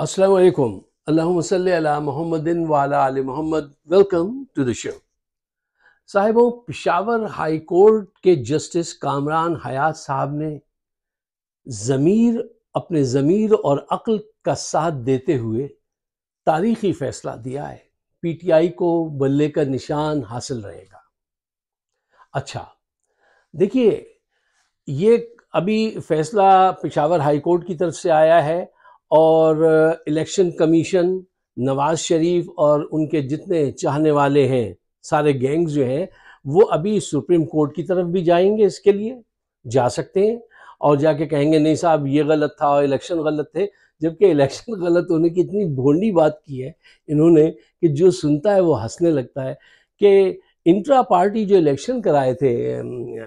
अस्सलाम वालेकुम। अल्लाहुम्मा सल्ली अला मुहम्मदिन व अला आलि मुहम्मद। Welcome to the show. साहिबों, पेशावर हाई कोर्ट के जस्टिस कामरान हयात साहब ने अपने ज़मीर और अक्ल का साथ देते हुए तारीखी फैसला दिया है। पीटीआई को बल्ले का निशान हासिल रहेगा। अच्छा, देखिए, ये अभी फैसला पेशावर हाई कोर्ट की तरफ से आया है और इलेक्शन कमीशन, नवाज शरीफ और उनके जितने चाहने वाले हैं, सारे गैंग्स जो हैं, वो अभी सुप्रीम कोर्ट की तरफ भी जाएंगे। इसके लिए जा सकते हैं और जाके कहेंगे नहीं साहब ये गलत था और इलेक्शन गलत थे, जबकि इलेक्शन गलत होने की इतनी भोंडी बात की है इन्होंने कि जो सुनता है वो हंसने लगता है कि इंट्रा पार्टी जो इलेक्शन कराए थे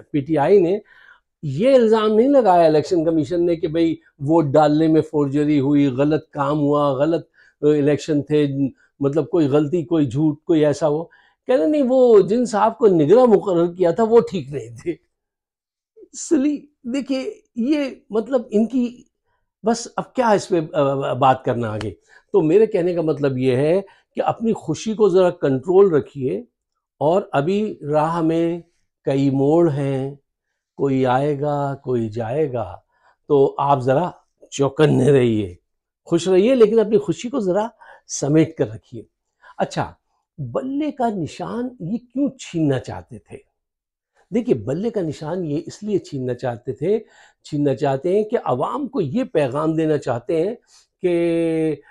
पीटीआई ने, ये इल्ज़ाम नहीं लगाया इलेक्शन कमीशन ने कि भाई वोट डालने में फोर्जरी हुई, गलत काम हुआ, गलत इलेक्शन थे, मतलब कोई गलती, कोई झूठ, कोई ऐसा हो। कह रहे नहीं, वो जिन साहब को निगरान मुकर्रर किया था वो ठीक नहीं थे। सिली, देखिए, ये मतलब इनकी बस अब क्या इस पे बात करना आगे। तो मेरे कहने का मतलब ये है कि अपनी खुशी को ज़रा कंट्रोल रखिए और अभी राह में कई मोड़ हैं, कोई आएगा कोई जाएगा, तो आप ज़रा चौकन्ने रहिए, खुश रहिए, लेकिन अपनी खुशी को ज़रा समेट कर रखिए। अच्छा, बल्ले का निशान ये क्यों छीनना चाहते थे? देखिए, बल्ले का निशान ये इसलिए छीनना चाहते हैं कि अवाम को ये पैगाम देना चाहते हैं कि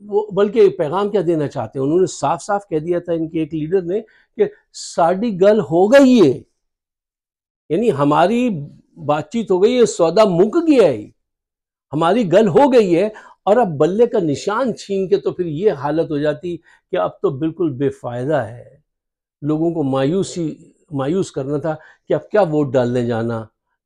वो, बल्कि पैगाम क्या देना चाहते हैं, उन्होंने साफ साफ कह दिया था इनके एक लीडर ने कि साड़ी गल हो गई है, यानी हमारी बातचीत हो गई है, सौदा मुक गया है, हमारी गल हो गई है। और अब बल्ले का निशान छीन के तो फिर ये हालत हो जाती कि अब तो बिल्कुल बेफायदा है, लोगों को मायूस करना था कि अब क्या वोट डालने जाना,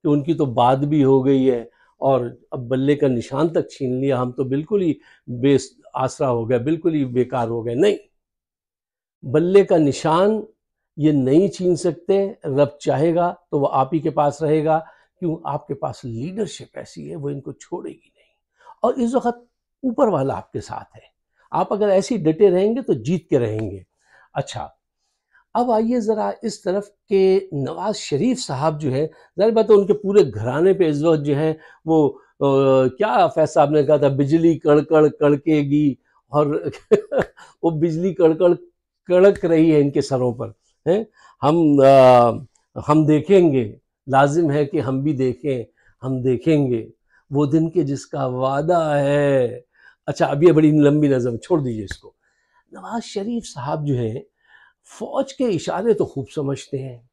कि उनकी तो बात भी हो गई है और अब बल्ले का निशान तक छीन लिया, हम तो बिल्कुल ही बेस आसरा हो गए, बिल्कुल ही बेकार हो गए। नहीं, बल्ले का निशान ये नहीं छीन सकते। रब चाहेगा तो वो आप ही के पास रहेगा, क्यों? आपके पास लीडरशिप ऐसी है, वो इनको छोड़ेगी नहीं और इस वक्त ऊपर वाला आपके साथ है। आप अगर ऐसे ही डटे रहेंगे तो जीत के रहेंगे। अच्छा, अब आइए ज़रा इस तरफ के नवाज शरीफ साहब जो है, ज़ाहिर बात है उनके पूरे घराने पे इस वक्त जो है वो क्या फैसला आपने कहा था, बिजली कड़कड़ कड़केगी, और वो बिजली कड़कड़ कड़क रही है इनके सरों पर। हैं, हम देखेंगे, लाजिम है कि हम भी देखें, हम देखेंगे वो दिन के जिसका वादा है। अच्छा, अब ये बड़ी लंबी नज़म, छोड़ दीजिए इसको। नवाज शरीफ साहब जो है फौज के इशारे तो खूब समझते हैं,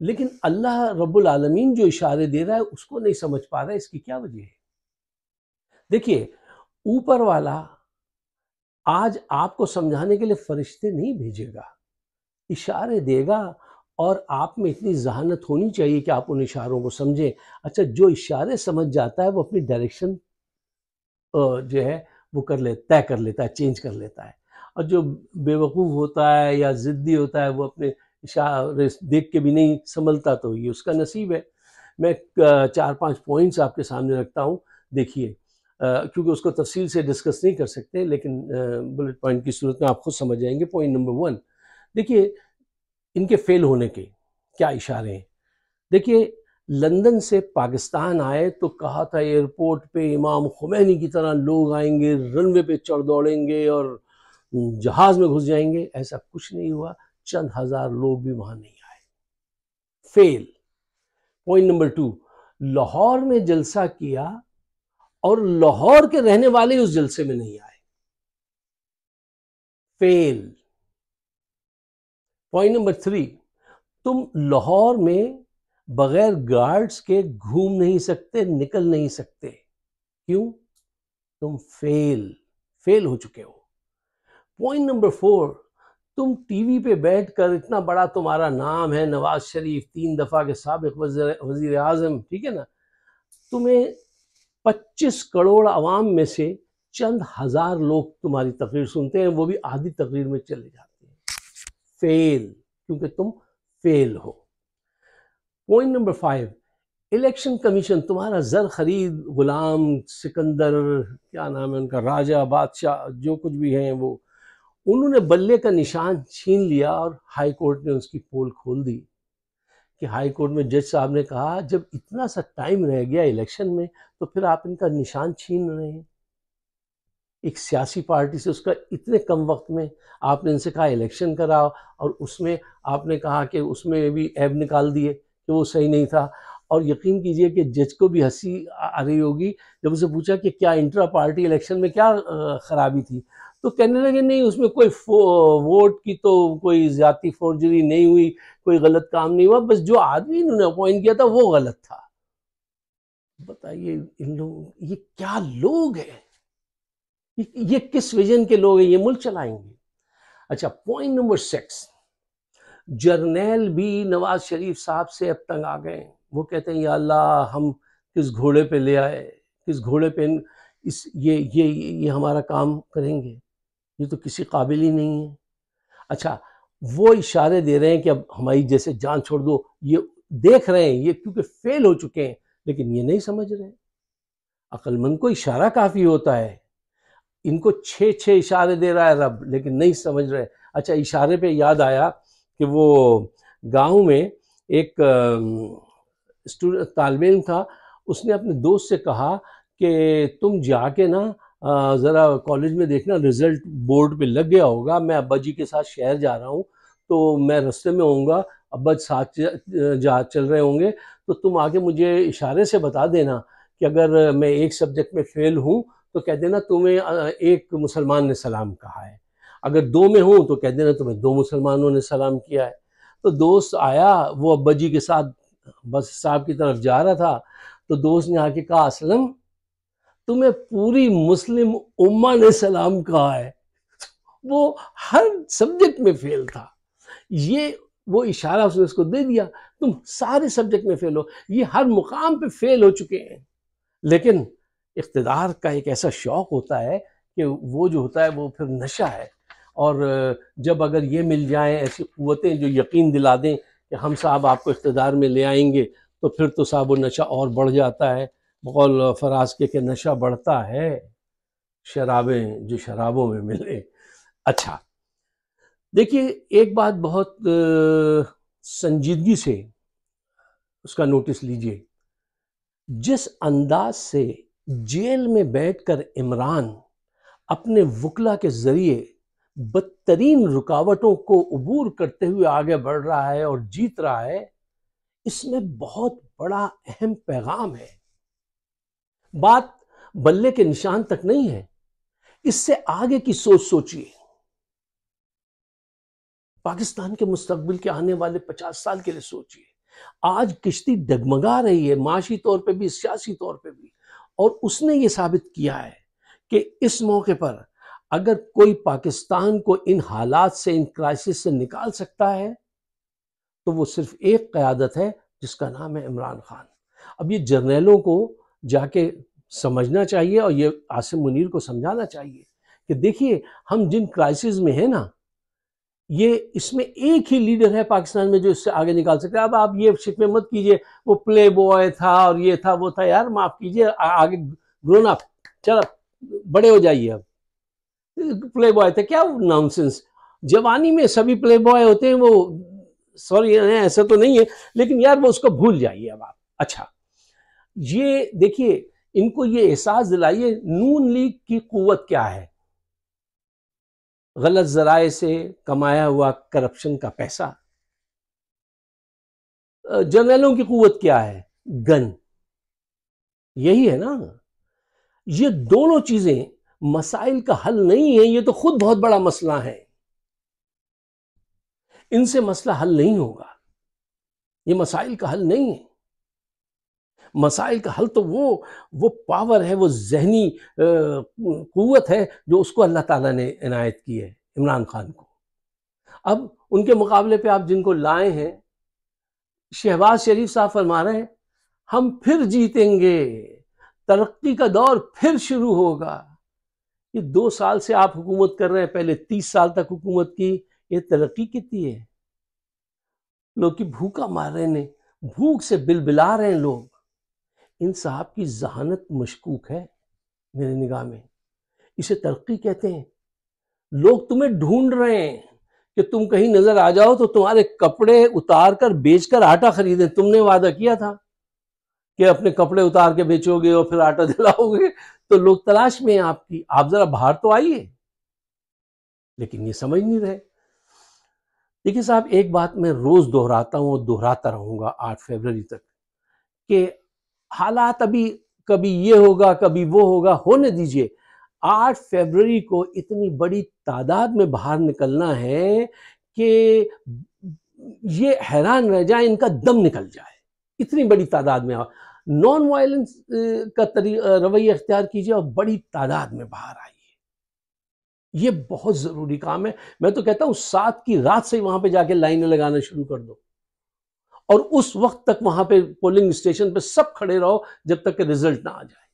लेकिन अल्लाह रब्बुल आलमीन जो इशारे दे रहा है उसको नहीं समझ पा रहा है। इसकी क्या वजह है? देखिए, ऊपर वाला आज आपको समझाने के लिए फरिश्ते नहीं भेजेगा, इशारे देगा, और आप में इतनी जहानत होनी चाहिए कि आप उन इशारों को समझें। अच्छा, जो इशारे समझ जाता है वो अपनी डायरेक्शन जो है वो तय कर लेता है, चेंज कर लेता है। और जो बेवकूफ़ होता है या ज़िद्दी होता है, वो अपने इशारे देख के भी नहीं संभलता, तो ये उसका नसीब है। मैं 4-5 पॉइंट्स आपके सामने रखता हूँ, देखिए, क्योंकि उसको तफसील से डिस्कस नहीं कर सकते, लेकिन बुलेट पॉइंट की सूरत में आप खुद समझ जाएंगे। पॉइंट नंबर 1, देखिए, इनके फेल होने के क्या इशारे हैं। देखिए, लंदन से पाकिस्तान आए तो कहा था एयरपोर्ट पे इमाम खुमैनी की तरह लोग आएंगे, रनवे पे चढ़ दौड़ेंगे और जहाज में घुस जाएंगे। ऐसा कुछ नहीं हुआ, चंद हजार लोग भी वहां नहीं आए। फेल। पॉइंट नंबर 2, लाहौर में जलसा किया और लाहौर के रहने वाले उस जलसे में नहीं आए। फेल। पॉइंट नंबर 3, तुम लाहौर में बगैर गार्ड्स के घूम नहीं सकते, निकल नहीं सकते। क्यों? तुम फेल हो चुके हो। पॉइंट नंबर 4, तुम टीवी पे बैठकर, इतना बड़ा तुम्हारा नाम है, नवाज शरीफ 3 दफा के साबिक वजीर आजम, ठीक है ना, तुम्हें 25 करोड़ आवाम में से चंद हजार लोग तुम्हारी तकरीर सुनते हैं, वो भी आधी तकरीर में चले जाते हैं। फेल, क्योंकि तुम फेल हो। पॉइंट नंबर 5, इलेक्शन कमीशन तुम्हारा जर खरीद गुलाम सिकंदर, क्या नाम है उनका, राजा बादशाह जो कुछ भी हैं वो, उन्होंने बल्ले का निशान छीन लिया और हाई कोर्ट ने उसकी पोल खोल दी कि हाई कोर्ट में जज साहब ने कहा जब इतना सा टाइम रह गया इलेक्शन में तो फिर आप इनका निशान छीन रहे हैं। एक सियासी पार्टी से उसका इतने कम वक्त में आपने इनसे कहा इलेक्शन कराओ, और उसमें आपने कहा कि उसमें भी ऐब निकाल दिए कि वो सही नहीं था। और यकीन कीजिए कि जज को भी हंसी आ रही होगी जब उसे पूछा कि क्या इंट्रा पार्टी इलेक्शन में क्या खराबी थी, तो कहने लगे नहीं उसमें कोई वोट की तो कोई ज्यादा फोर्जरी नहीं हुई, कोई गलत काम नहीं हुआ, बस जो आदमी इन्होंने अपॉइंट किया था वो गलत था। बताइए इन लोग ये क्या लोग हैं, ये किस विजन के लोग हैं, ये मुल्क चलाएंगे। अच्छा, पॉइंट नंबर 6, जर्नैल भी नवाज शरीफ साहब से अब तंग आ गए। वो कहते हैं या अल्लाह हम किस घोड़े पे ले आए, किस घोड़े पे इस ये हमारा काम करेंगे, ये तो किसी काबिल ही नहीं है। अच्छा, वो इशारे दे रहे हैं कि अब हमारी जैसे जान छोड़ दो, ये देख रहे हैं ये क्योंकि फेल हो चुके हैं, लेकिन ये नहीं समझ रहे। अक्लमंद को इशारा काफी होता है, इनको 6 इशारे दे रहा है रब, लेकिन नहीं समझ रहे। अच्छा, इशारे पे याद आया कि वो गांव में एक स्टूडेंट तालिब इल्म था, उसने अपने दोस्त से कहा कि तुम जाके ना ज़रा कॉलेज में देखना रिज़ल्ट बोर्ड पे लग गया होगा, मैं अब्बा जी के साथ शहर जा रहा हूँ, तो मैं रास्ते में होऊंगा, अब्बा साथ जा चल रहे होंगे, तो तुम आके मुझे इशारे से बता देना कि अगर मैं एक सब्जेक्ट में फ़ेल हूँ तो कह देना तुम्हें एक मुसलमान ने सलाम कहा है, अगर 2 में हूँ तो कह देना तुम्हें 2 मुसलमानों ने सलाम किया है। तो दोस्त आया, वो अब्बा जी के साथ बस साहब की तरफ जा रहा था, तो दोस्त ने आके कहा असलम तुम्हें पूरी मुस्लिम उम्मा ने सलाम कहा है। वो हर सब्जेक्ट में फेल था, ये वो इशारा उसने उसको दे दिया, तुम सारे सब्जेक्ट में फेल हो, ये हर मुकाम पे फेल हो चुके हैं। लेकिन इख्तिदार का एक ऐसा शौक होता है कि वो जो होता है वो फिर नशा है, और जब अगर ये मिल जाए ऐसी क़ुव्वतें जो यकीन दिला दें कि हम साहब आपको इख्तिदार में ले आएंगे, तो फिर तो साहब वो नशा और बढ़ जाता है। बकौल फराज के नशा बढ़ता है शराबें जो शराबों में मिले। अच्छा, देखिए एक बात बहुत संजीदगी से उसका नोटिस लीजिए, जिस अंदाज से जेल में बैठकर इमरान अपने वकला के जरिए बदतरीन रुकावटों को अबूर करते हुए आगे बढ़ रहा है और जीत रहा है, इसमें बहुत बड़ा अहम पैगाम है। बात बल्ले के निशान तक नहीं है, इससे आगे की सोच सोचिए। पाकिस्तान के मुस्तकबिल के आने वाले 50 साल के लिए सोचिए। आज किश्ती डगमगा रही है, माशी तौर पे भी, सियासी तौर पे भी, और उसने ये साबित किया है कि इस मौके पर अगर कोई पाकिस्तान को इन हालात से, इन क्राइसिस से निकाल सकता है तो वो सिर्फ एक क़यादत है जिसका नाम है इमरान खान। अब ये जर्नैलों को जाके समझना चाहिए और ये आसिम मुनीर को समझाना चाहिए कि देखिए हम जिन क्राइसिस में है ना, ये इसमें एक ही लीडर है पाकिस्तान में जो इससे आगे निकाल सकता है। अब आप ये शिकवे मत कीजिए वो प्ले बॉय था और ये था वो था, यार माफ कीजिए, आगे ग्रोन अप, चलो बड़े हो जाइए। अब प्ले बॉय थे क्या, नॉनसेंस, जवानी में सभी प्ले बॉय होते हैं, वो सॉरी ऐसा तो नहीं है, लेकिन यार वो उसको भूल जाइए अब आप। अच्छा, ये देखिए इनको ये एहसास दिलाइए नून लीग की कुव्वत क्या है, गलत जराए से कमाया हुआ करप्शन का पैसा। जर्नैलों की कुव्वत क्या है, गन, यही है ना। ये दोनों चीजें मसाइल का हल नहीं है, ये तो खुद बहुत बड़ा मसला है, इनसे मसला हल नहीं होगा, ये मसाइल का हल नहीं है। मसाइल का हल तो वो पावर है, वो जहनी कुव्वत है जो उसको अल्लाह ताला ने इनायत की है इमरान खान को। अब उनके मुकाबले पे आप जिनको लाए हैं, शहबाज शरीफ साहब फरमा रहे हैं हम फिर जीतेंगे, तरक्की का दौर फिर शुरू होगा। ये 2 साल से आप हुकूमत कर रहे हैं, पहले 30 साल तक हुकूमत की, ये तरक्की कितनी है। लोग की भूखा मार रहे हैं, भूख से बिलबिला रहे हैं लोग, इन साहब की जहानत मशकूक है मेरी निगाह में। इसे तरक्की कहते हैं। लोग तुम्हें ढूंढ रहे हैं कि तुम कहीं नजर आ जाओ तो तुम्हारे कपड़े उतार कर बेचकर आटा खरीदें। तुमने वादा किया था कि अपने कपड़े उतार के बेचोगे और फिर आटा दिलाओगे, तो लोग तलाश में हैं आपकी। आप जरा बाहर तो आइए, लेकिन ये समझ नहीं रहे। देखिए साहब, एक बात मैं रोज दोहराता हूं और दोहराता रहूंगा 8 फरवरी तक, कि हालात अभी कभी ये होगा कभी वो होगा, होने दीजिए। 8 फरवरी को इतनी बड़ी तादाद में बाहर निकलना है कि ये हैरान रह जाए, इनका दम निकल जाए। इतनी बड़ी तादाद में नॉन वायलेंस का रवैया इख्तियार कीजिए और बड़ी तादाद में बाहर आइए। ये बहुत जरूरी काम है। मैं तो कहता हूं 7 की रात से वहां पे जाके लाइनें लगाना शुरू कर दो और उस वक्त तक वहां पे पोलिंग स्टेशन पे सब खड़े रहो जब तक कि रिजल्ट ना आ जाए।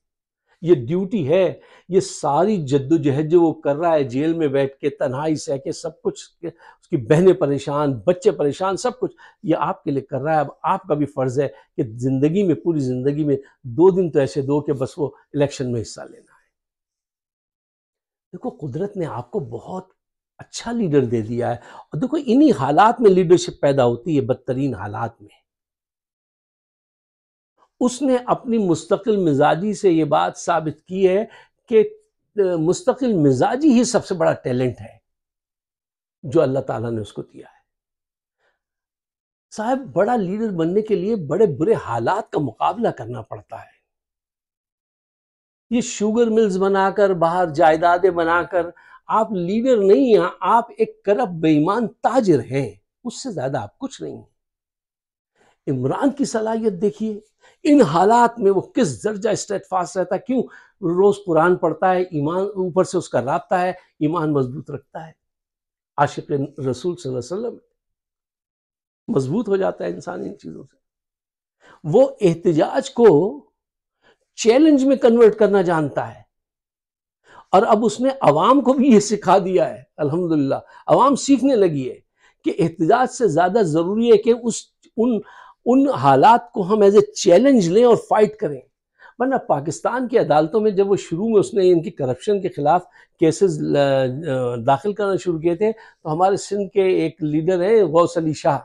ये ड्यूटी है। ये सारी जद्दोजहद जो वो कर रहा है जेल में बैठ के, तन्हाई सह के, सब कुछ, उसकी बहनें परेशान, बच्चे परेशान, सब कुछ ये आपके लिए कर रहा है। अब आपका भी फर्ज है कि जिंदगी में, पूरी जिंदगी में 2 दिन तो ऐसे दो कि बस वो इलेक्शन में हिस्सा लेना है। देखो, कुदरत ने आपको बहुत अच्छा लीडर दे दिया है। और देखो, इन्हीं हालात में लीडरशिप पैदा होती है, बदतरीन हालात में। उसने अपनी मुस्तकिल मिजाजी से ये बात साबित की है कि मुस्तकिल मिजाजी ही सबसे बड़ा टैलेंट है जो अल्लाह ताला ने उसको दिया है। साहब, बड़ा लीडर बनने के लिए बड़े बुरे हालात का मुकाबला करना पड़ता है। ये शुगर मिल्स बनाकर, बाहर जायदादें बनाकर आप लीडर नहीं हैं, आप एक करप्ट बेईमान ताजिर हैं। उससे ज्यादा आप कुछ नहीं हैं। इमरान की सलाहियत देखिए, इन हालात में वो किस दर्जा स्टेडफास्ट रहता है। क्यों? रोज कुरान पढ़ता है, ईमान ऊपर से उसका राब्ता है, ईमान मजबूत रखता है। आशिक रसूल सल्लल्लाहु अलैहि वसल्लम, मजबूत हो जाता है इंसान इन चीजों से। वो एहतिजाज को चैलेंज में कन्वर्ट करना जानता है और अब उसने अवाम को भी ये सिखा दिया है। अल्हम्दुलिल्लाह, अवाम सीखने लगी है कि एहतिजाज से ज्यादा जरूरी है कि उन हालात को हम एज ए चैलेंज लें और फाइट करें। वरना पाकिस्तान की अदालतों में जब वो शुरू में उसने इनकी करप्शन के खिलाफ केसेस दाखिल करना शुरू किए थे, तो हमारे सिंध के एक लीडर है गौस अली शाह,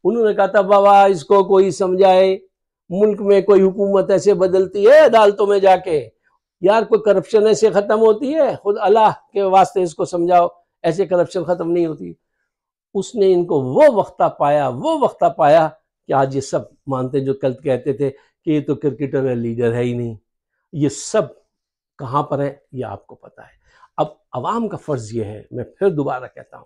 उन्होंने कहा था बाबा इसको कोई समझाए, मुल्क में कोई हुकूमत ऐसे बदलती है अदालतों में जाके, यार कोई करप्शन ऐसे खत्म होती है? खुद अल्लाह के वास्ते इसको समझाओ, ऐसे करप्शन खत्म नहीं होती। उसने इनको वो वक्ता पाया कि आज ये सब मानते, जो कल कहते थे कि ये तो क्रिकेटर है, लीडर है ही नहीं। ये सब कहां पर है ये आपको पता है। अब अवाम का फर्ज ये है, मैं फिर दोबारा कहता हूं,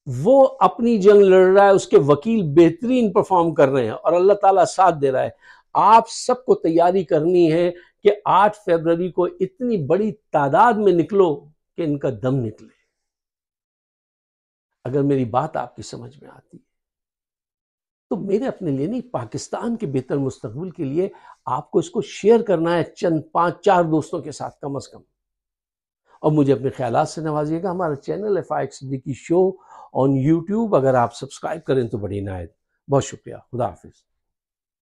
वो अपनी जंग लड़ रहा है, उसके वकील बेहतरीन परफॉर्म कर रहे हैं और अल्लाह ताला साथ दे रहा है। आप सबको तैयारी करनी है कि 8 फरवरी को इतनी बड़ी तादाद में निकलो कि इनका दम निकले। अगर मेरी बात आपकी समझ में आती है तो मेरे अपने लिए नहीं, पाकिस्तान के बेहतर मुस्तकबिल के लिए आपको इसको शेयर करना है चंद 5-4 दोस्तों के साथ कम से कम। और मुझे अपने ख्यालात से नवाजिएगा। हमारा चैनल है फाइक सिद्दीकी शो ऑन यूट्यूब, अगर आप सब्सक्राइब करें तो बड़ी इनायत। बहुत शुक्रिया। खुदा हाफिज।